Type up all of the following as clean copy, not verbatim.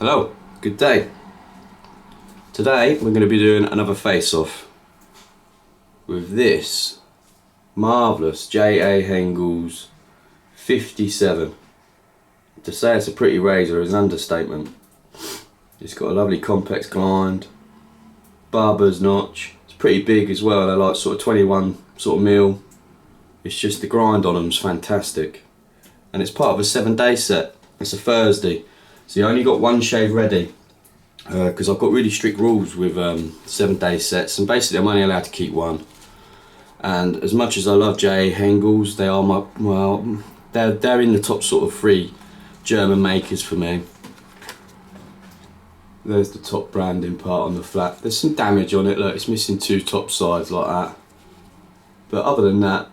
Hello, good day. Today we're going to be doing another face-off with this marvellous J.A Henckels 57. To say it's a pretty razor is an understatement. It's got a lovely complex grind, barber's notch. It's pretty big as well, they're like sort of 21 sort of mil. It's just the grind on them's fantastic. And it's part of a 7-day set. It's a Thursday. So you only got one shave ready because I've got really strict rules with 7-day sets, and basically I'm only allowed to keep one. And as much as I love J.A Henckels, they are my, well, they're in the top sort of 3 German makers for me. There's the top branding part on the flap. There's some damage on it, look, it's missing 2 top sides like that. But other than that,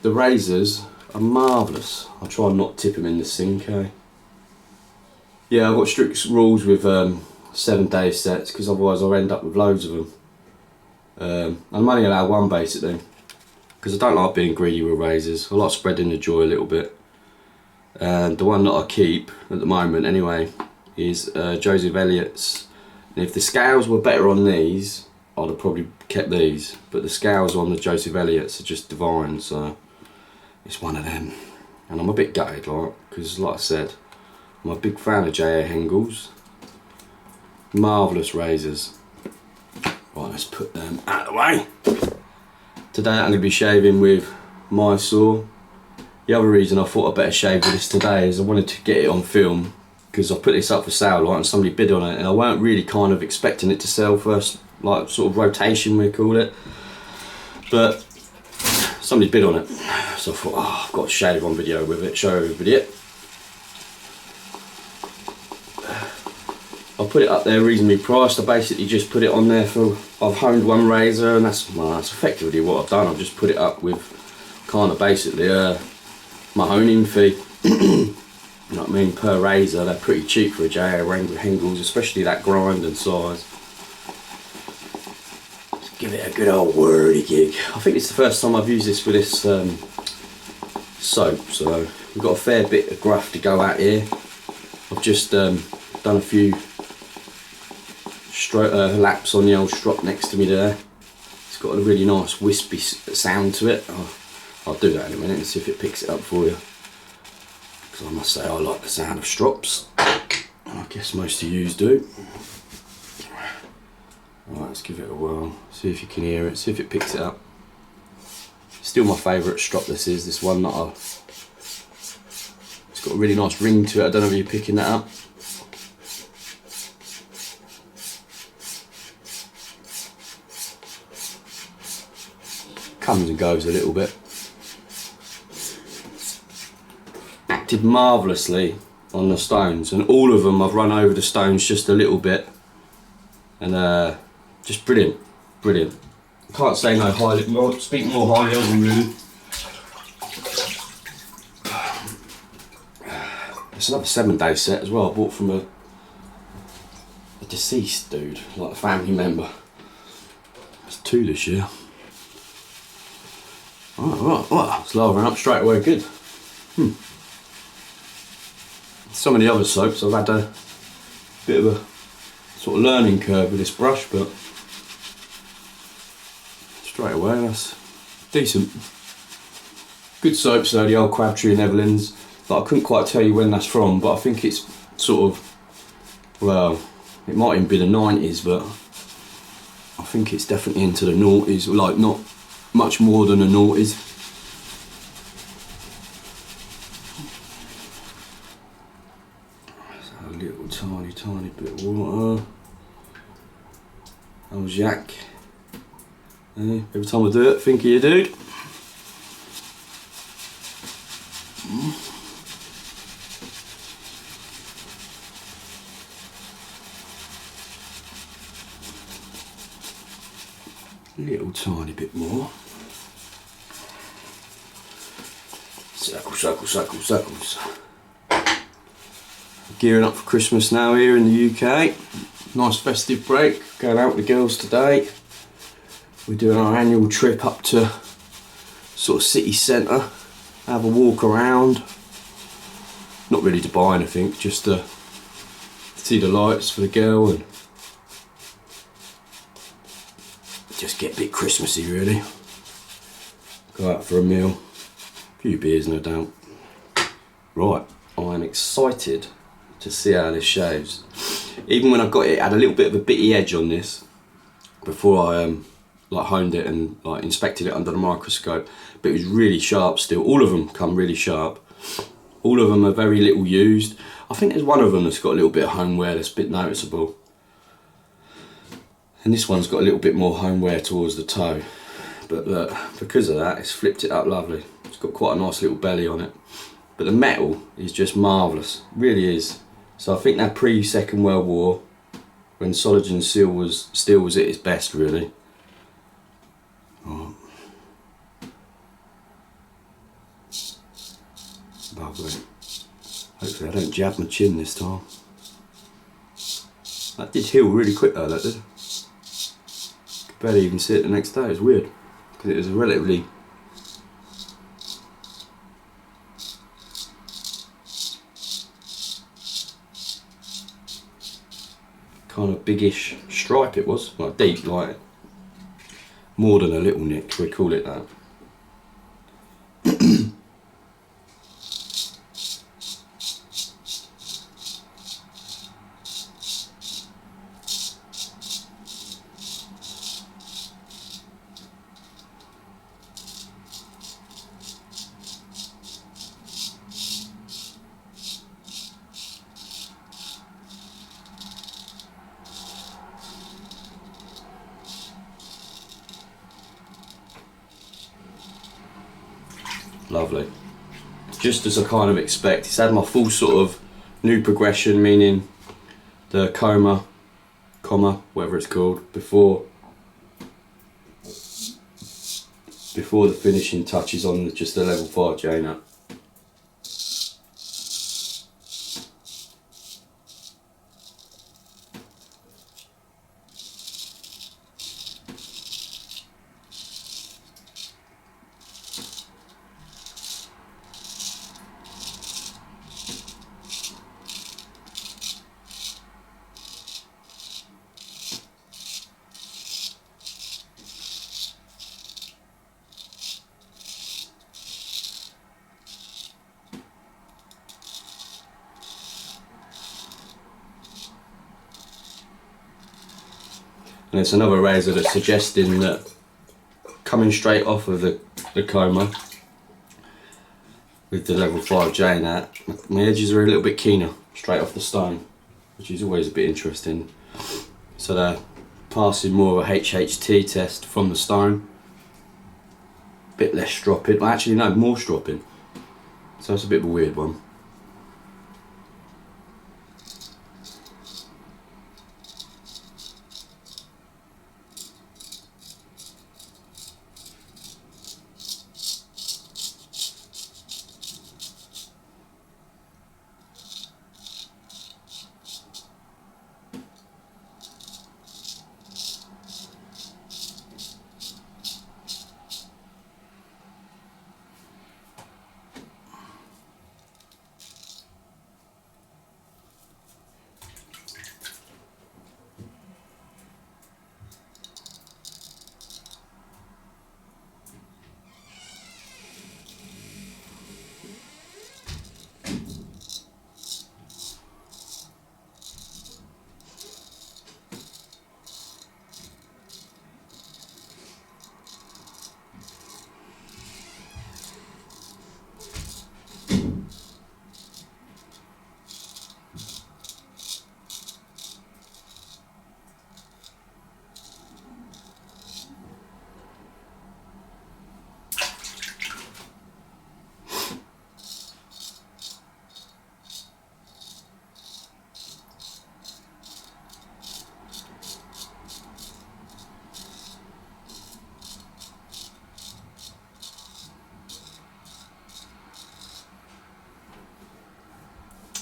the razors are marvellous. I'll try and not tip them in the sink, eh? Yeah, I've got strict rules with 7-day sets because otherwise I'll end up with loads of them. I'm only allowed one basically because I don't like being greedy with razors. I like spreading the joy a little bit. And the one that I keep at the moment anyway is Joseph Elliott's. And if the scales were better on these, I'd have probably kept these. But the scales on the Joseph Elliott's are just divine, so it's one of them. And I'm a bit gutted, because like I said, I'm a big fan of J.A Henckels. Marvellous razors. Right, let's put them out of the way. Today I'm going to be shaving with Mysore. The other reason I thought I'd better shave with this today is I wanted to get it on film because I put this up for sale, and somebody bid on it, and I weren't really kind of expecting it to sell first, like sort of rotation we call it. But somebody bid on it, so I thought, oh, I've got to shave on video with it, show everybody it. I put it up there reasonably priced. I basically just put it on there for, I've honed one razor, and that's effectively what I've done. I've just put it up with kind of basically my honing fee. You know what I mean, per razor. They're pretty cheap for a J.A Henckels, especially that grind and size. Let's give it a good old wordy gig. I think it's the first time I've used this with this soap, so we've got a fair bit of gruff to go at here. I've just done a few laps on the old strop next to me there. It's got a really nice wispy sound to it. I'll do that in a minute and see if it picks it up for you, because I must say I like the sound of strops, and I guess most of yous do. Right, let's give it a whirl, see if you can hear it, see if it picks it up. Still my favourite strop this one that it's got a really nice ring to it. I don't know if you're picking that up. Comes and goes a little bit. Acted marvellously on the stones, and all of them I've run over the stones just a little bit, and just brilliant. I can't say no highly, speak more highly of them really. It's another 7-day set as well. I bought from a deceased dude, like a family member. It's 2 this year. Right, it's lathering up straight away, good. Some of the other soaps I've had a bit of a sort of learning curve with this brush, but straight away that's decent. Good soaps though, the old Crabtree and Evelyn's. Like, I couldn't quite tell you when that's from, but I think it's sort of, well, it might even be the 90s, but I think it's definitely into the noughties, like not much more than the noughties. So a little tiny bit of water. Old Jack. Every time I do it, think of you, dude. Little tiny bit more. Circles. Gearing up for Christmas now here in the UK. Nice festive break. Going out with the girls today. We're doing our annual trip up to sort of city centre. Have a walk around. Not really to buy anything, just to see the lights for the girl and just get a bit Christmassy really. Go out for a meal, a few beers no doubt. Right, I'm excited to see how this shaves. Even when I got it, it had a little bit of a bitty edge on this before I like honed it and like inspected it under the microscope, but it was really sharp still. All of them come really sharp. All of them are very little used. I think there's one of them that's got a little bit of home wear that's a bit noticeable. And this one's got a little bit more home wear towards the toe. But look, because of that, it's flipped it up lovely. It's got quite a nice little belly on it. But the metal is just marvellous, really is. So I think that pre-Second World War, when Solingen steel was at its best really. Right. Lovely. Hopefully I don't jab my chin this time. That did heal really quick though, that did. Could barely even see it the next day, it was weird. Because it was a relatively kind of biggish stripe it was, like deep, like more than a little nick, we call it that. Lovely. Just as I kind of expect. It's had my full sort of new progression, meaning the comma, whatever it's called, before the finishing touches on just the level 5 J nut. And it's another razor that's suggesting that coming straight off of the coma with the level 5 J nut, my edges are a little bit keener straight off the stone, which is always a bit interesting. So they're passing more of a HHT test from the stone. Bit less stropping, well actually no, more stropping. So it's a bit of a weird one.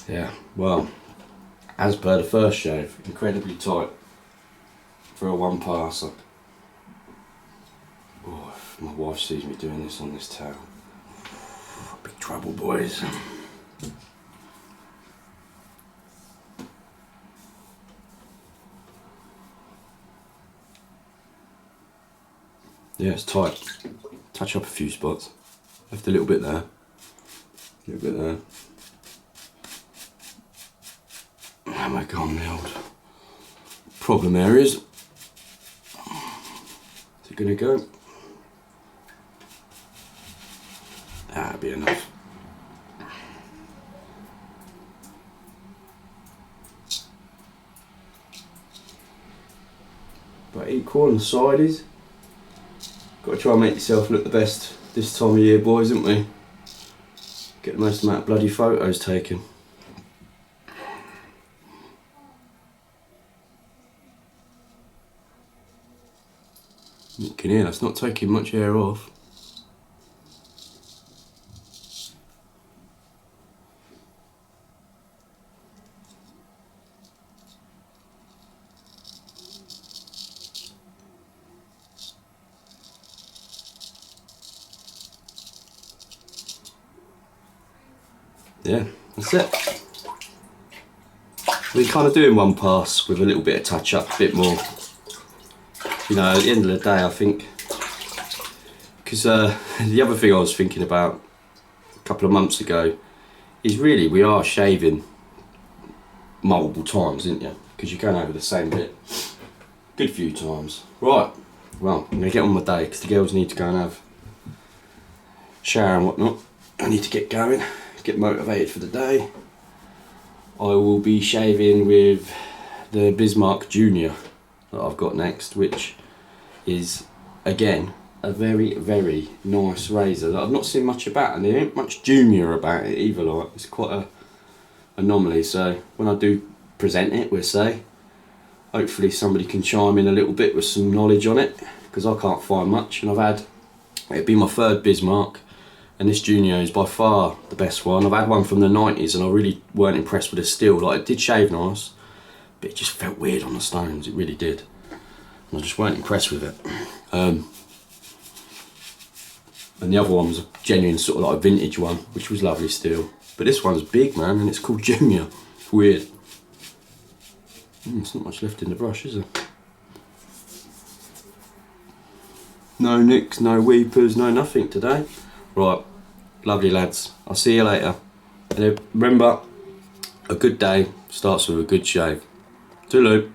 Yeah, well, as per the first shave, incredibly tight for a one passer. Oh, if my wife sees me doing this on this towel, big trouble, boys. Yeah, it's tight. Touch up a few spots. Left a little bit there. A little bit there. Oh my god, the old problem areas. Is it gonna go? That'll be enough. But equal on the sides. Got to try and make yourself look the best this time of year, boys, haven't we? Get the most amount of bloody photos taken. You can hear that's not taking much air off. Yeah, that's it. We're kind of doing one pass with a little bit of touch up, a bit more. You know, at the end of the day, I think, because the other thing I was thinking about a couple of months ago is really we are shaving multiple times, isn't you? Because you're going over the same bit good few times. Right, well, I'm going to get on my day because the girls need to go and have a shower and whatnot. I need to get going, get motivated for the day. I will be shaving with the Bismarck Junior that I've got next, which is again a very, very nice razor that I've not seen much about, and there ain't much Junior about it either. Like, it's quite a anomaly. So when I do present it, we'll say, hopefully somebody can chime in a little bit with some knowledge on it, because I can't find much. And I've had, it'd be my third Bismarck, and this Junior is by far the best one. I've had one from the 90s and I really weren't impressed with the steel. Like, it did shave nice, but it just felt weird on the stones, it really did. And I just weren't impressed with it. And the other one was a genuine sort of like a vintage one, which was lovely still. But this one's big, man, and it's called Junior. It's weird. There's not much left in the brush, is there? No nicks, no weepers, no nothing today. Right, lovely lads. I'll see you later. And remember, a good day starts with a good shave. Toodaloo.